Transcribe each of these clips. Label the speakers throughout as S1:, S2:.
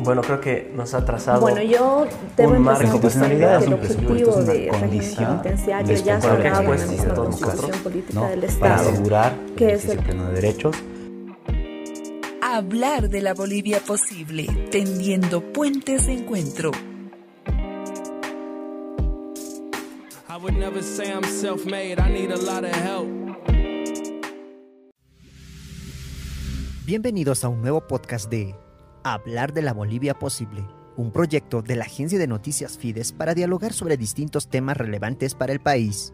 S1: Bueno, creo que nos ha trazado
S2: Bueno, yo debo
S1: un marco
S2: empezar
S1: constitucional
S2: que el objetivo de régimen penitenciario ya se hablaba en la
S1: expuesto
S2: misma
S1: de todos
S2: Constitución
S1: nosotros,
S2: Política del
S3: para
S2: Estado,
S3: asegurar
S2: que
S3: el
S2: es
S3: ejercicio
S2: el
S3: pleno de derechos.
S4: Hablar de la Bolivia posible, tendiendo puentes de encuentro.
S5: I would never say I'm self-made, I need a lot of help.
S6: Bienvenidos a un nuevo podcast de Hablar de la Bolivia Posible, un proyecto de la agencia de noticias Fides para dialogar sobre distintos temas relevantes para el país.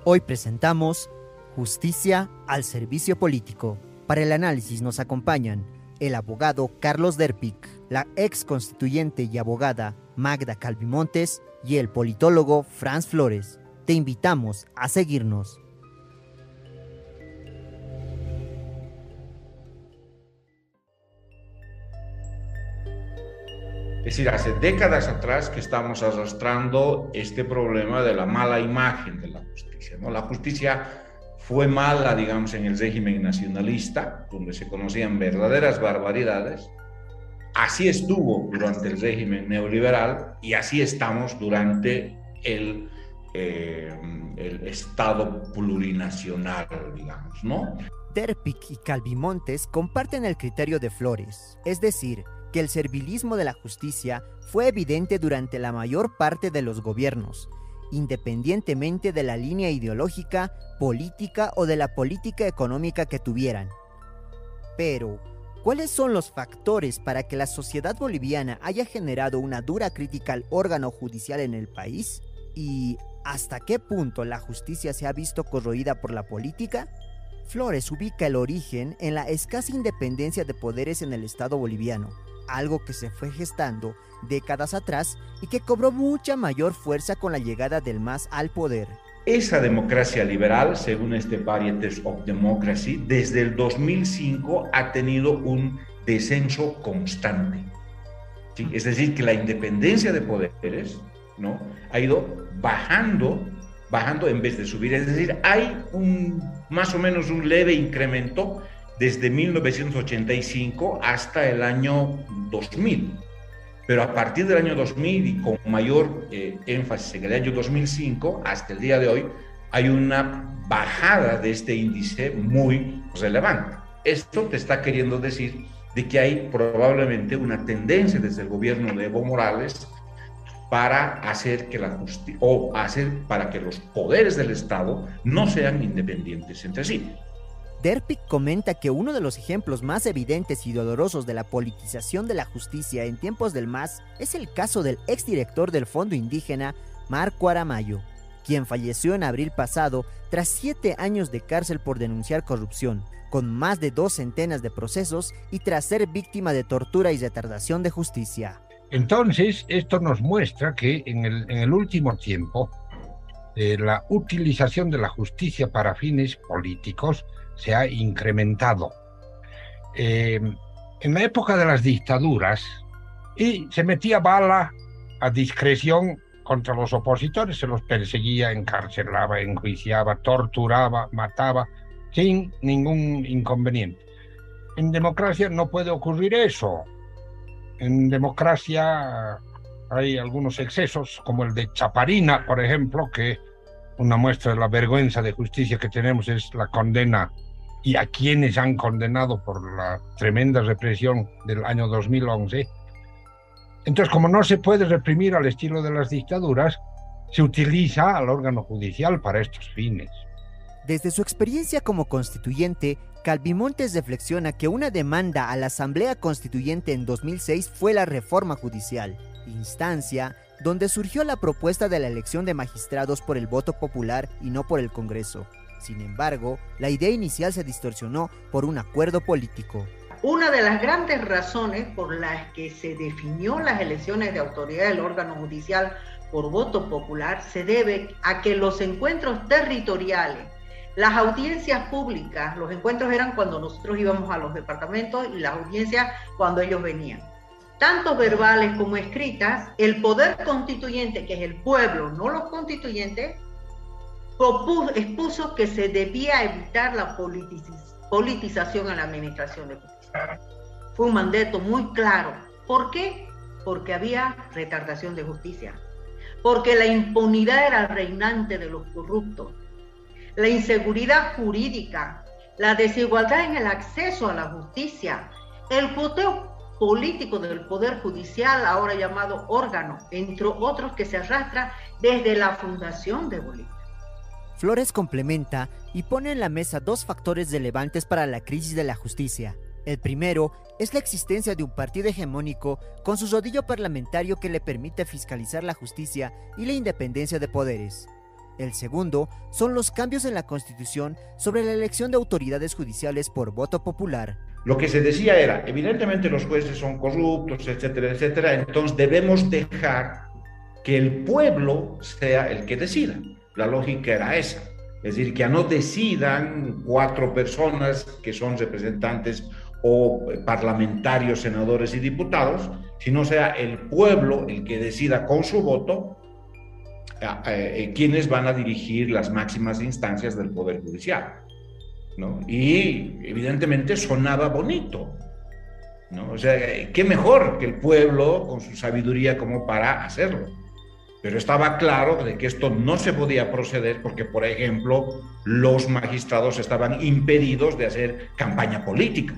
S6: Hoy presentamos Justicia al Servicio Político. Para el análisis nos acompañan el abogado Carlos Derpic, la ex constituyente y abogada Magda Calvimontes y el politólogo Franz Flores. Te invitamos a seguirnos.
S7: Es decir, hace décadas atrás que estamos arrastrando este problema de la mala imagen de la justicia, ¿no? La justicia fue mala, digamos, en el régimen nacionalista, donde se conocían verdaderas barbaridades. Así estuvo durante el régimen neoliberal y así estamos durante el Estado plurinacional, digamos, ¿no?
S6: Derpic y Calvimontes comparten el criterio de Flores, es decir, que el servilismo de la justicia fue evidente durante la mayor parte de los gobiernos, independientemente de la línea ideológica, política o de la política económica que tuvieran. Pero, ¿cuáles son los factores para que la sociedad boliviana haya generado una dura crítica al órgano judicial en el país? ¿Y hasta qué punto la justicia se ha visto corroída por la política? Flores ubica el origen en la escasa independencia de poderes en el Estado boliviano, algo que se fue gestando décadas atrás y que cobró mucha mayor fuerza con la llegada del MAS al poder.
S7: Esa democracia liberal, según este Varieties of Democracy, desde el 2005 ha tenido un descenso constante. ¿Sí? Es decir, que la independencia de poderes, ¿no?, ha ido bajando en vez de subir. Es decir, hay más o menos un leve incremento desde 1985 hasta el año 2000. Pero a partir del año 2000 y con mayor énfasis en el año 2005 hasta el día de hoy, hay una bajada de este índice muy relevante. Esto te está queriendo decir de que hay probablemente una tendencia desde el gobierno de Evo Morales para hacer que para que los poderes del Estado no sean independientes entre sí.
S6: Derpic comenta que uno de los ejemplos más evidentes y dolorosos de la politización de la justicia en tiempos del MAS es el caso del exdirector del Fondo Indígena, Marco Aramayo, quien falleció en abril pasado tras 7 años de cárcel por denunciar corrupción, con más de 2 centenas de procesos y tras ser víctima de tortura y retardación de justicia.
S8: Entonces, esto nos muestra que en el último tiempo la utilización de la justicia para fines políticos se ha incrementado. En la época de las dictaduras, y se metía bala a discreción contra los opositores, se los perseguía, encarcelaba, enjuiciaba, torturaba, mataba, sin ningún inconveniente. En democracia no puede ocurrir eso. En democracia hay algunos excesos, como el de Chaparina, por ejemplo, que una muestra de la vergüenza de justicia que tenemos es la condena y a quienes han condenado por la tremenda represión del año 2011. Entonces, como no se puede reprimir al estilo de las dictaduras, se utiliza al órgano judicial para estos fines.
S6: Desde su experiencia como constituyente, Calvimontes reflexiona que una demanda a la Asamblea Constituyente en 2006 fue la reforma judicial, instancia donde surgió la propuesta de la elección de magistrados por el voto popular y no por el Congreso. Sin embargo, la idea inicial se distorsionó por un acuerdo político.
S9: Una de las grandes razones por las que se definió las elecciones de autoridad del órgano judicial por voto popular se debe a que los encuentros territoriales, las audiencias públicas, los encuentros eran cuando nosotros íbamos a los departamentos y las audiencias cuando ellos venían. Tanto verbales como escritas, el poder constituyente, que es el pueblo, no los constituyentes, expuso que se debía evitar la politización a la administración de justicia. Fue un mandato muy claro ¿Por qué? Porque había retardación de justicia, porque la impunidad era reinante de los corruptos, la inseguridad jurídica, la desigualdad en el acceso a la justicia, el cuoteo político del Poder Judicial, ahora llamado órgano, entre otros que se arrastra desde la fundación de Bolivia.
S6: Flores complementa y pone en la mesa dos factores relevantes para la crisis de la justicia. El primero es la existencia de un partido hegemónico con su rodillo parlamentario que le permite fiscalizar la justicia y la independencia de poderes. El segundo son los cambios en la Constitución sobre la elección de autoridades judiciales por voto popular.
S7: Lo que se decía era, evidentemente los jueces son corruptos, etcétera, etcétera, entonces debemos dejar que el pueblo sea el que decida. La lógica era esa, es decir, que no decidan 4 personas que son representantes o parlamentarios, senadores y diputados, sino sea el pueblo el que decida con su voto quiénes van a dirigir las máximas instancias del Poder Judicial, ¿no? Y evidentemente sonaba bonito, ¿no? O sea, qué mejor que el pueblo con su sabiduría como para hacerlo. Pero estaba claro de que esto no se podía proceder porque, por ejemplo, los magistrados estaban impedidos de hacer campaña política.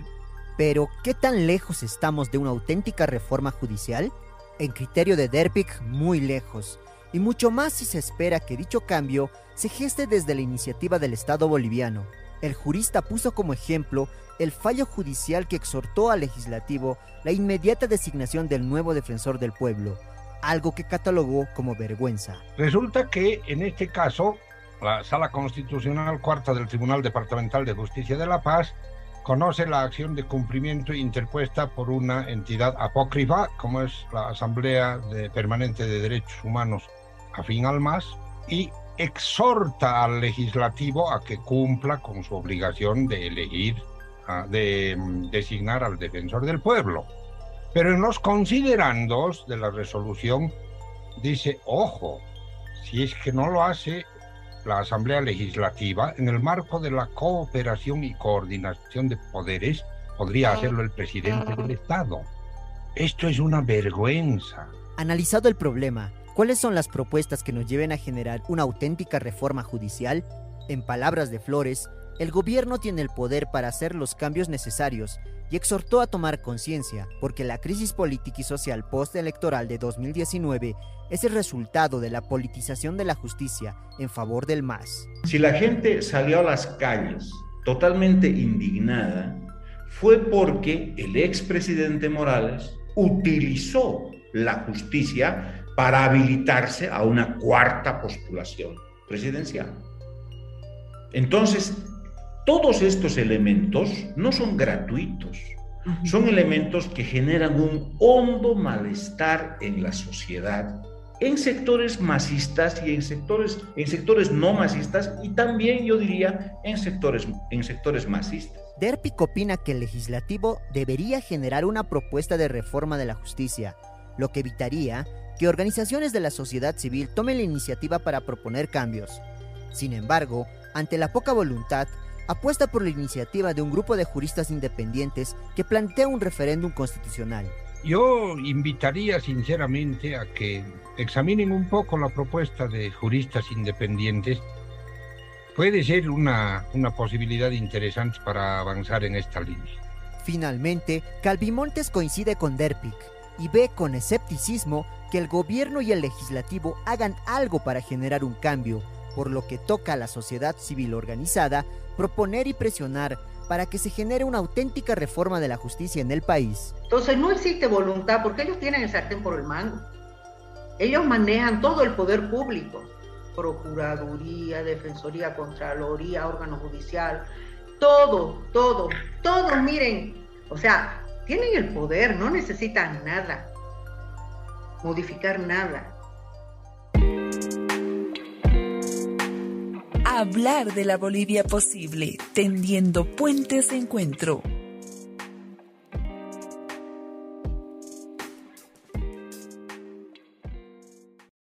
S6: Pero, ¿qué tan lejos estamos de una auténtica reforma judicial? En criterio de Derpic, muy lejos. Y mucho más si se espera que dicho cambio se geste desde la iniciativa del Estado boliviano. El jurista puso como ejemplo el fallo judicial que exhortó al legislativo la inmediata designación del nuevo defensor del pueblo, algo que catalogó como vergüenza.
S8: Resulta que en este caso, la Sala Constitucional Cuarta del Tribunal Departamental de Justicia de La Paz conoce la acción de cumplimiento interpuesta por una entidad apócrifa, como es la Asamblea Permanente de Derechos Humanos afín al MAS, y exhorta al legislativo a que cumpla con su obligación de elegir, de designar al defensor del pueblo. Pero en los considerandos de la resolución dice, ojo, si es que no lo hace la Asamblea Legislativa, en el marco de la cooperación y coordinación de poderes, podría hacerlo el presidente del Estado. Esto es una vergüenza.
S6: Analizado el problema, ¿cuáles son las propuestas que nos lleven a generar una auténtica reforma judicial? En palabras de Flores, el gobierno tiene el poder para hacer los cambios necesarios y exhortó a tomar conciencia, porque la crisis política y social postelectoral de 2019 es el resultado de la politización de la justicia en favor del MAS.
S7: Si la gente salió a las calles totalmente indignada, fue porque el expresidente Morales utilizó la justicia para habilitarse a una cuarta postulación presidencial. Entonces, todos estos elementos no son gratuitos, son elementos que generan un hondo malestar en la sociedad, en sectores masistas y en sectores no masistas, y también yo diría en sectores masistas.
S6: Derpic opina que el legislativo debería generar una propuesta de reforma de la justicia, lo que evitaría que organizaciones de la sociedad civil tomen la iniciativa para proponer cambios. Sin embargo, ante la poca voluntad, apuesta por la iniciativa de un grupo de juristas independientes que plantea un referéndum constitucional.
S8: Yo invitaría sinceramente a que examinen un poco la propuesta de juristas independientes. Puede ser una posibilidad interesante para avanzar en esta línea.
S6: Finalmente, Calvimontes coincide con Derpic y ve con escepticismo que el gobierno y el legislativo hagan algo para generar un cambio, por lo que toca a la sociedad civil organizada proponer y presionar para que se genere una auténtica reforma de la justicia en el país.
S9: Entonces no existe voluntad porque ellos tienen el sartén por el mango. Ellos manejan todo el poder público, Procuraduría, Defensoría, Contraloría, órgano judicial, todos, miren, o sea, tienen el poder, no necesitan nada, modificar nada.
S4: Hablar de la Bolivia posible, tendiendo puentes de encuentro.